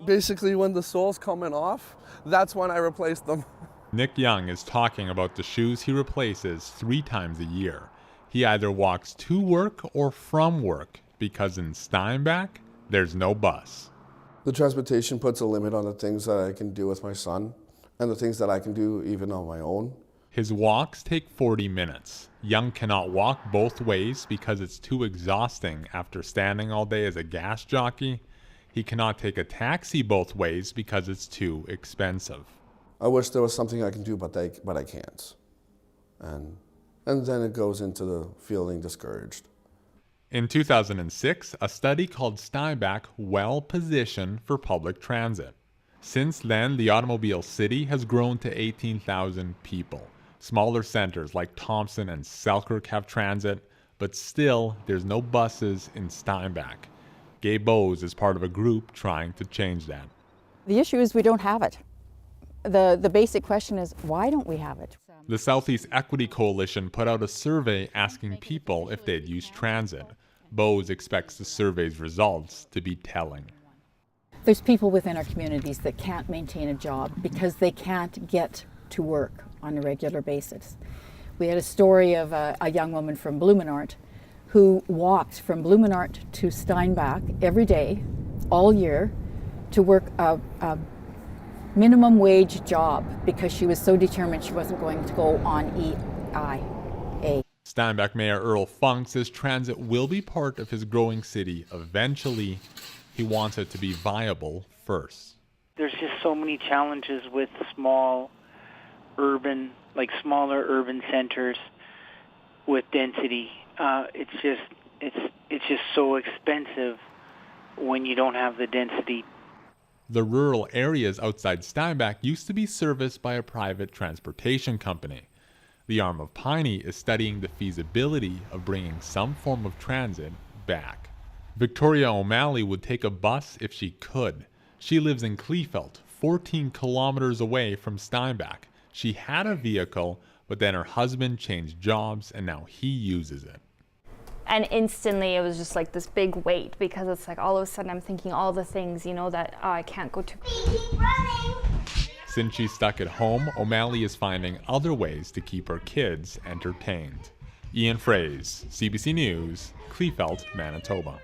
Basically, when the sole's coming off, that's when I replace them. Nick Young is talking about the shoes he replaces 3 times a year. He either walks to work or from work because in Steinbach, there's no bus. The transportation puts a limit on the things that I can do with my son and the things that I can do even on my own. His walks take 40 minutes. Young cannot walk both ways because it's too exhausting after standing all day as a gas jockey. He cannot take a taxi both ways because it's too expensive. I wish there was something I can do, but I can't. And then it goes into the feeling discouraged. In 2006, a study called Steinbach well positioned for public transit. Since then, the automobile city has grown to 18,000 people. Smaller centers like Thompson and Selkirk have transit, but still, there's no buses in Steinbach. Gay Boese is part of a group trying to change that. The issue is we don't have it. The basic question is, why don't we have it? The Southeast Equity Coalition put out a survey asking people if they'd use transit. Boese expects the survey's results to be telling. There's people within our communities that can't maintain a job because they can't get to work on a regular basis. We had a story of a young woman from Blumenort who walked from Blumenort to Steinbach every day, all year, to work a minimum wage job because she was so determined she wasn't going to go on EIA. Steinbach Mayor Earl Funk says transit will be part of his growing city eventually. He wants it to be viable first. There's just so many challenges with smaller urban centers with density. It's just so expensive when you don't have the density. The rural areas outside Steinbach used to be serviced by a private transportation company. The arm of Piney is studying the feasibility of bringing some form of transit back. Victoria O'Malley would take a bus if she could. She lives in Kleefeld, 14 kilometers away from Steinbach. She had a vehicle, but then her husband changed jobs and now he uses it. And instantly it was just like this big weight because it's like all of a sudden I'm thinking all the things, that I can't go to. Since she's stuck at home, O'Malley is finding other ways to keep her kids entertained. Ian Fraze, CBC News, Kleefeld, Manitoba.